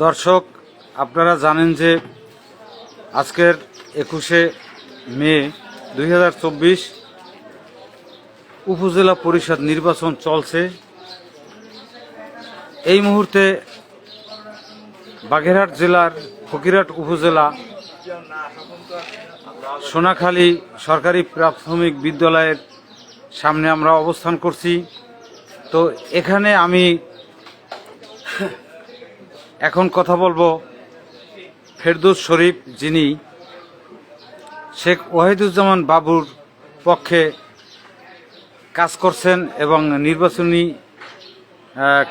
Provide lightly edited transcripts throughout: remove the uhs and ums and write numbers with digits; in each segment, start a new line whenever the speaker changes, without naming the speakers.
দর্শক, আপনারা জানেন যে আজকের 21শে মে 2024 উপজেলা পরিষদ নির্বাচন চলছে। এই মুহূর্তে বাগেরহাট জেলার ফকিরহাট উপজেলা সোনাখালী সরকারি প্রাথমিক বিদ্যালয়ের সামনে আমরা অবস্থান করছি। তো এখানে আমি এখন কথা বলবো ফেরদৌস শরীফ, যিনি শেখ ওয়াহিদুজ্জামান বাবুর পক্ষে কাজ করছেন এবং নির্বাচনী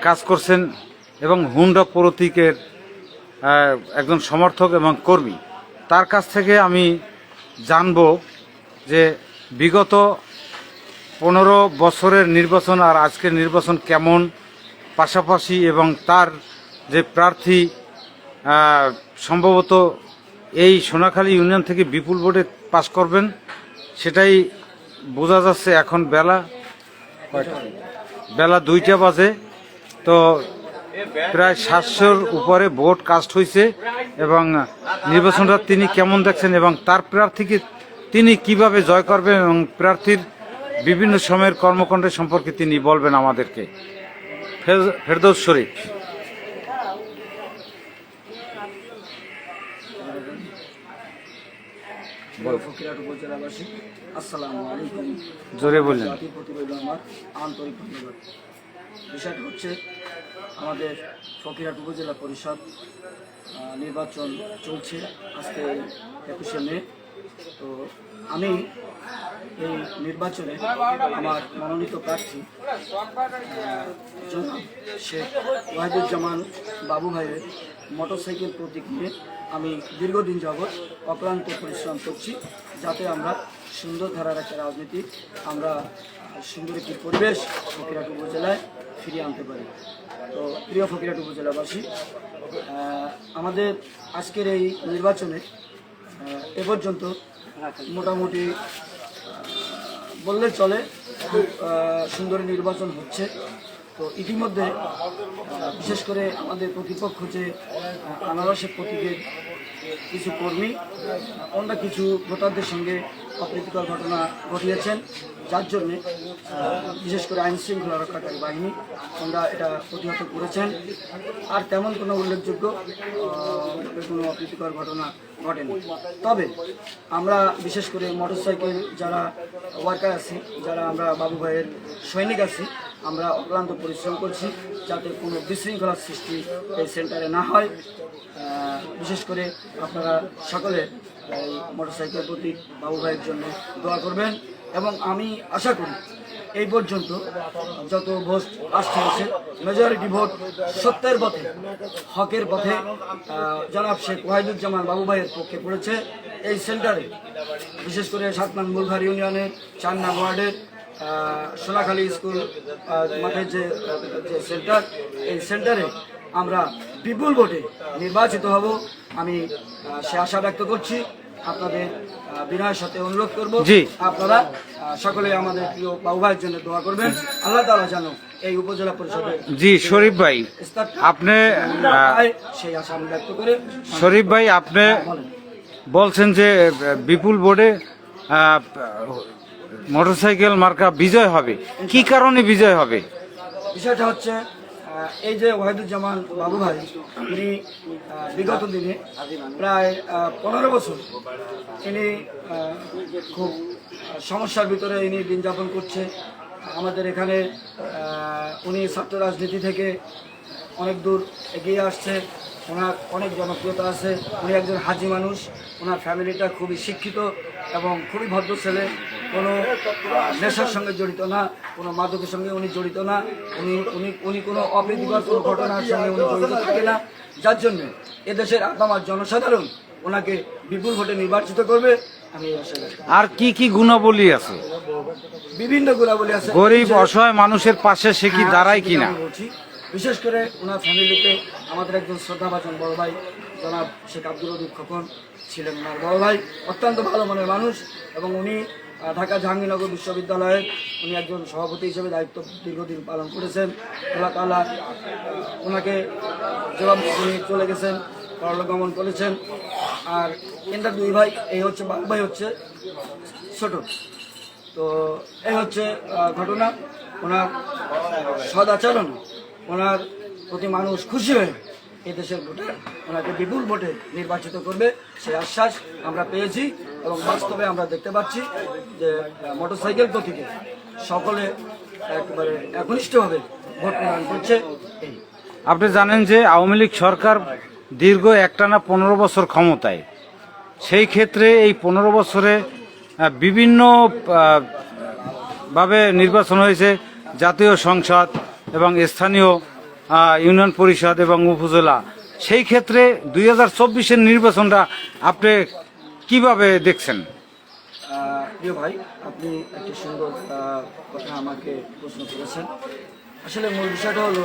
কাজ করছেন এবং হুন্ডা প্রতীকের একজন সমর্থক এবং কর্মী। তার কাছ থেকে আমি জানব যে বিগত 15 বছরের নির্বাচন আর আজকের নির্বাচন কেমন, পাশাপাশি এবং তার যে প্রার্থী সম্ভবত এই সোনাখালী ইউনিয়ন থেকে বিপুল ভোটে পাস করবেন সেটাই বোঝা যাচ্ছে। এখন বেলা 2টা বাজে। তো প্রায় 700-র উপরে ভোট কাস্ট হয়েছে এবং নির্বাচনটা তিনি কেমন দেখছেন এবং তার প্রার্থীকে তিনি কিভাবে জয় করবেন এবং প্রার্থীর বিভিন্ন সময়ের কর্মকাণ্ড সম্পর্কে তিনি বলবেন আমাদেরকে। ফেরদৌস শরীফ।
ফকিরহাট উপজেলাবাসী, আসসালামু আলাইকুম।
জোরে বললেন।
আমার আন্তরিক ধন্যবাদ। বিষয়টা হচ্ছে আমাদের ফকিরহাট উপজেলা পরিষদ নির্বাচন চলছে আজকে 21শে মে। তো আমি এই নির্বাচনে আমার মনোনীত প্রার্থী জনাব শেখ ওয়াহিদুজ্জামান বাবু ভাইয়ের মোটরসাইকেল প্রতীক নিয়ে আমি দীর্ঘদিন যাবৎ অক্লান্ত পরিশ্রম করছি, যাতে আমরা সুন্দর ধারার একটা রাজনীতি, আমরা সুন্দর একটি পরিবেশ ফকিরহাট উপজেলায় ফিরিয়ে আনতে পারি। তো প্রিয় ফকিরহাট উপজেলাবাসী, আমাদের আজকের এই নির্বাচনে এ পর্যন্ত মোটামুটি বললে চলে খুব সুন্দর নির্বাচন হচ্ছে। তো ইতিমধ্যে বিশেষ করে আমাদের প্রতিপক্ষ যে আনারসের প্রতীকের কিছু কর্মী অন্য কিছু ভোটারদের সঙ্গে অপ্রীতিকর ঘটনা ঘটিয়েছেন, যার জন্যে বিশেষ করে আইন শৃঙ্খলা রক্ষাকারী বাহিনী ওনারা এটা প্রতিহত করেছেন। আর তেমন কোনো উল্লেখযোগ্য কোনো অপ্রীতিকর ঘটনা ঘটেনি। তবে আমরা বিশেষ করে মোটরসাইকেল যারা ওয়ার্কার আছি, যারা আমরা বাবু ভাইয়ের সৈনিক আছি, আমরা অক্লান্ত পরিশ্রম করছি যাতে কোনো বিশৃঙ্খলার সৃষ্টি এই সেন্টারে না হয়। বিশেষ করে আপনারা সকলে এই মোটরসাইকেল প্রতীক বাবু ভাইয়ের জন্য দোয়া করবেন এবং আমি আশা করি এই পর্যন্ত যত ভোট কাস্ট হয়েছে মেজরিটি ভোট সত্যের পথে, হকের পথে জনাব শেখ ওয়াহিদুজ্জামান বাবু ভাইয়ের পক্ষে পড়েছে। এই সেন্টারে বিশেষ করে 7 নং বুলঘার ইউনিয়নের 4 নং ওয়ার্ডের সোনাখালী স্কুল মাঠের যে সেন্টার, এই সেন্টারে আমরা বিপুল ভোটে নির্বাচিত হব। আমি সে আশা ব্যক্ত করছি। আপনাদের বিনয়ের সাথে অনুরোধ করব, আপনারা সকলে আমাদের প্রিয় বাবু ভাইয়ের জন্য দোয়া করবেন। আল্লাহ তাআলা যেন এই উপজেলা পরিষদে
শরীফ ভাই আপনি
সেই আশা আমি ব্যক্ত করে।
শরীফ ভাই, আপনি বলছেন যে বিপুল ভোটে মোটরসাইকেল মার্কা বিজয় হবে, কি কারণে বিজয় হবে?
বিষয়টা হচ্ছে এই যে ওয়াহিদুজ্জামান বাবু ভাই, তিনি বিগত দিনে প্রায় 15 বছর তিনি খুব সমস্যার ভিতরে ইনি দিন যাপন করছে। আমাদের এখানে উনি ছাত্র রাজনীতি থেকে অনেক দূর এগিয়ে আসছে, ওনার অনেক জনপ্রিয়তা আছে। উনি একজন হাজি মানুষ, ওনার ফ্যামিলিটা খুবই শিক্ষিত এবং খুবই ভদ্র ছেলে, কোনো নেশার সঙ্গে জড়িত না, কোনো মাদকের সঙ্গে উনি জড়িত না, উনি কোনো অপ্রীতিকর কোনো ঘটনার সঙ্গে উনি জড়িত থাকে না, যার জন্যে এদেশের আপামার জনসাধারণ ওনাকে বিপুল ভোটে নির্বাচিত করবে। আমি
আর কি কি গুণাবলী আছে?
বিভিন্ন গুণাবলী আছে।
গরিব অসহায় মানুষের পাশে সে কি দাঁড়ায় কিনা?
বিশেষ করে ওনার ফ্যামিলিতে আমাদের একজন শ্রদ্ধাভাজন বড় ভাই জনাব শেখ আব্দুল রহিম খোকন ছিলেন ওনার বড় ভাই, অত্যন্ত ভালো মনের মানুষ এবং উনি ঢাকা জাহাঙ্গীরনগর বিশ্ববিদ্যালয়ের উনি একজন সভাপতি হিসেবে দায়িত্ব দীর্ঘদিন পালন করেছেন। আল্লাহ তাআলা ওনাকে যেভাবে উনি চলে গেছেন, পরলোকগমন করেছেন। আর এনার দুই ভাই, এই হচ্ছে বাবু ভাই হচ্ছে ছোট। তো এই হচ্ছে ঘটনা। ওনার সদাচরণ, ওনার প্রতি মানুষ খুশি হয়ে এই দেশের ভোটার ওনাকে বিপুল ভোটে নির্বাচিত করবে সেই আশ্বাস আমরা পেয়েছি এবং বাস্তবে আমরা দেখতে পাচ্ছি যে মোটরসাইকেল প্রতীকে সকলে একেবারে একনিষ্ঠভাবে ভোট প্রদান করছে। এই
আপনি জানেন যে আওয়ামী লীগ সরকার দীর্ঘ একটানা 15 বছর ক্ষমতায়। সেই ক্ষেত্রে এই 15 বছরে বিভিন্ন ভাবে নির্বাচন হয়েছে, জাতীয় সংসদ এবং স্থানীয় ইউনিয়ন পরিষদ এবং উপজেলা। সেই ক্ষেত্রে 2024-এর নির্বাচনটা আপনি কিভাবে দেখছেন?
প্রিয় ভাই, আপনি একটি সুন্দর কথা আমাকে প্রশ্ন করেছেন। আসলে মূল বিষয়টা হলো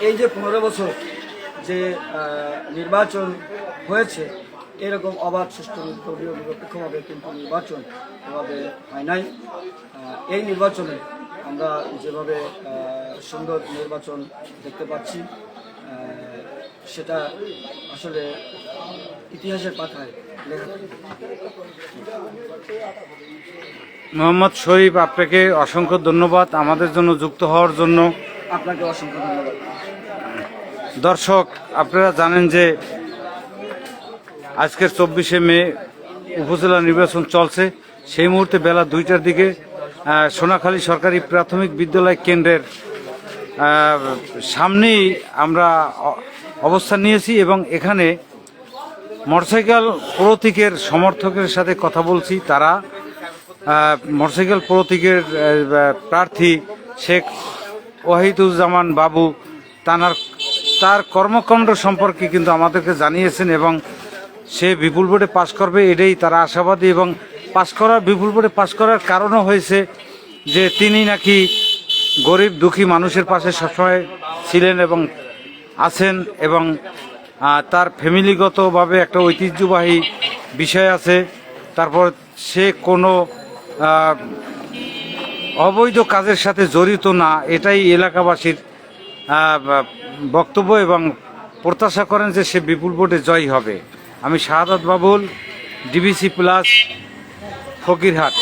এই যে 15 বছর যে নির্বাচন হয়েছে, এরকম অবাধ সুষ্ঠু নিরপেক্ষভাবে কিন্তু নির্বাচন এভাবে হয় নাই। এই নির্বাচনে আমরা যেভাবে সুন্দর নির্বাচন দেখতে পাচ্ছি, সেটা আসলে ইতিহাসের পাতায় লেখা থাকে।
মোহাম্মদ শরীফ, আপনাকে অসংখ্য ধন্যবাদ আমাদের জন্য যুক্ত হওয়ার জন্য।
আপনাকে অসংখ্য ধন্যবাদ।
দর্শক, আপনারা জানেন যে আজকের 24শে মে উপজেলা নির্বাচন চলছে। সেই মুহূর্তে বেলা 2টার দিকে সোনাখালী সরকারি প্রাথমিক বিদ্যালয় কেন্দ্রের সামনেই আমরা অবস্থান নিয়েছি এবং এখানে মোটরসাইকেল প্রতীকের সমর্থকের সাথে কথা বলছি। তারা মোটরসাইকেল প্রতীকের প্রার্থী শেখ ওয়াহিদুজ্জামান বাবু তার কর্মকাণ্ড সম্পর্কে কিন্তু আমাদেরকে জানিয়েছেন এবং সে বিপুল ভোটে পাশ করবে, এটাই তারা আশাবাদী। এবং বিপুল ভোটে পাশ করার কারণও হয়েছে যে তিনি নাকি গরিব দুঃখী মানুষের পাশে সবসময় ছিলেন এবং আছেন, এবং তার ফ্যামিলিগতভাবে একটা ঐতিহ্যবাহী বিষয় আছে। তারপর সে কোনো অবৈধ কাজের সাথে জড়িত না, এটাই এলাকাবাসীর বক্তব্য এবং প্রত্যাশা করেন যে সে বিপুল ভোটে জয়ী হবে। আমি শাহাদাত বাবুল, ডিবিসি প্লাস, ফকিরহাট।